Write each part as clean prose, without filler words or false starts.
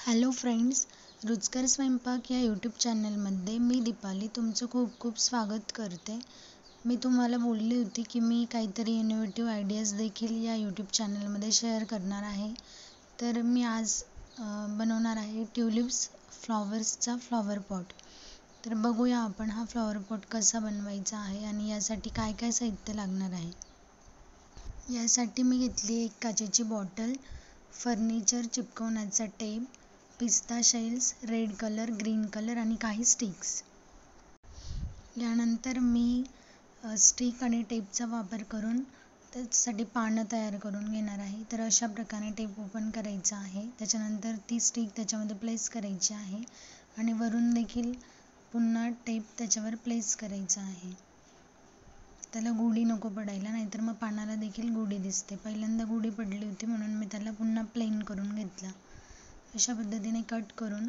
Hello friends, रुचकर स्वयंपाक या यूट्यूब चॅनलमध्ये मी दीपाली तुमचं खूप खूप स्वागत करते. मी तुम्हाला बोलली होती की मी काहीतरी इनोव्हेटिव्ह आयडियाज देखील या यूट्यूब चॅनलमध्ये शेअर करणार आहे. तर मी आज बनवणार आहे ट्युलिप्स फ्लॉवर्सचा फ्लॉवर पॉट. तर बघूया आपण हा फ्लॉवर पॉट कसा बनवायचा आहे आणि यासाठी काय काय साहित्य लागणार आहे. यासाठी मी घेतली एक काचेची बॉटल, फर्निचर चिपकवण्याचा टेप, पिस्ता shells, red colour, green colour आणि काही स्टिक्स. यानंतर मी स्टिक आणि टेपचा वापर करून त्याच्यासाठी पानं तयार करून घेणार आहे. तर अशा प्रकारे टेप ओपन करायचा आहे. त्याच्यानंतर ती स्टिक त्याच्यामध्ये प्लेस करायची आहे आणि वरून देखील पुन्हा टेप त्याच्यावर प्लेस करायचा आहे. त्याला गुढी नको पडायला, नाहीतर मग पानाला देखील गुढी दिसते. पहिल्यांदा गुढी पडली होती म्हणून मी त्याला पुन्हा प्लेन करून घेतला. अशा पद्धतीने कट करून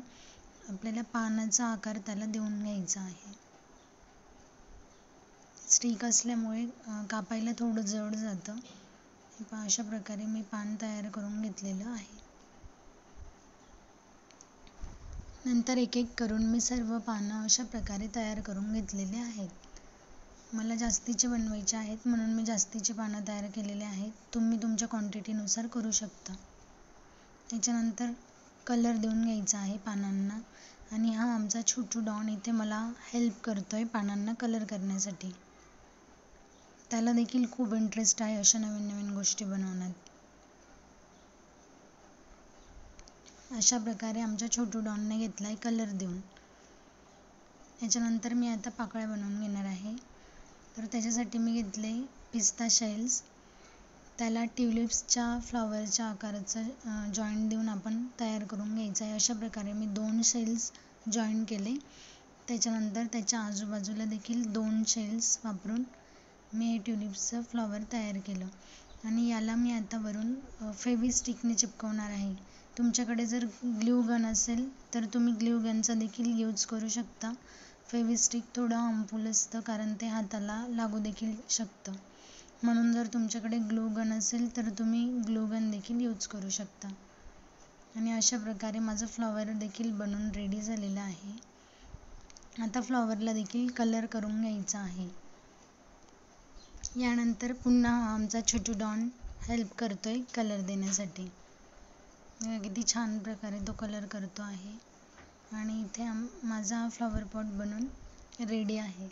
आपल्याला पानाचा आकार त्याला देऊन घ्यायचा आहे. स्टिक असल्यामुळे कापायला थोडं जड जातं. अशा प्रकारे मी पान तयार करून घेतलेलं आहे. नंतर एक एक करून मी सर्व पानं अशा प्रकारे तयार करून घेतलेले आहेत. मला जास्तीचे बनवायचे आहेत म्हणून मी जास्तीचे पानं तयार केलेले आहेत. तुम्ही तुमच्या क्वांटिटीनुसार करू शकता. त्याच्यानंतर कलर देऊन घ्यायचा आहे पानांना आणि हा आमचा छोटू डॉन इथे मला हेल्प करतोय पानांना कलर करण्यासाठी. त्याला देखील खूप इंटरेस्ट आहे अशा नवीन नवीन गोष्टी बनवण्यात. अशा प्रकारे आमच्या छोटू डॉनने घेतलाय कलर देऊन. याच्यानंतर मी आता पाकळ्या बनवून घेणार आहे. तर त्याच्यासाठी मी घेतले पिस्ता शेल्स. त्याला ट्युलिप्सच्या फ्लॉवरच्या आकाराचं जॉईंट देऊन आपण तयार करून घ्यायचं आहे. अशा प्रकारे मी 2 शेल्स जॉईन केले. त्याच्यानंतर त्याच्या आजूबाजूला देखील 2 शेल्स वापरून मी हे ट्युलिप्सचं फ्लॉवर तयार केलं आणि याला मी आता वरून फेविस्टिकने चिपकवणार आहे. तुमच्याकडे जर ग्लू गन असेल तर तुम्ही ग्लू गनचा देखील यूज करू शकता. फेविस्टिक थोडं हार्मफुल असतं कारण ते हाताला लागू देखील शकतं. म्हणून जर तुमच्याकडे ग्लू गन असेल तर तुम्ही ग्लू गन देखील यूज करू शकता. आणि अशा प्रकारे माझं फ्लॉवर देखील बनून रेडी झालेलं आहे. आता फ्लॉवरला देखील कलर करून घ्यायचा आहे. यानंतर पुन्हा आमचा छोटू डॉन हेल्प करतोय कलर देण्यासाठी. किती छान प्रकारे तो कलर करतो आहे आणि इथे माझा फ्लॉवर पॉट बनून रेडी आहे.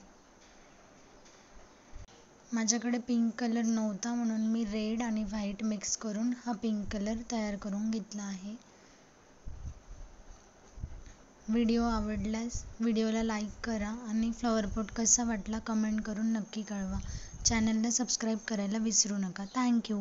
माझ्याकडे पिंक कलर नव्हता म्हणून मी रेड आणि व्हाईट मिक्स करून हा पिंक कलर तयार करून घेतला आहे. व्हिडिओ आवडल्यास व्हिडिओला लाईक करा आणि फ्लॉवर पॉट कसा वाटला कमेंट करून नक्की कळवा. चॅनलला सबस्क्राईब करायला विसरू नका. थँक्यू.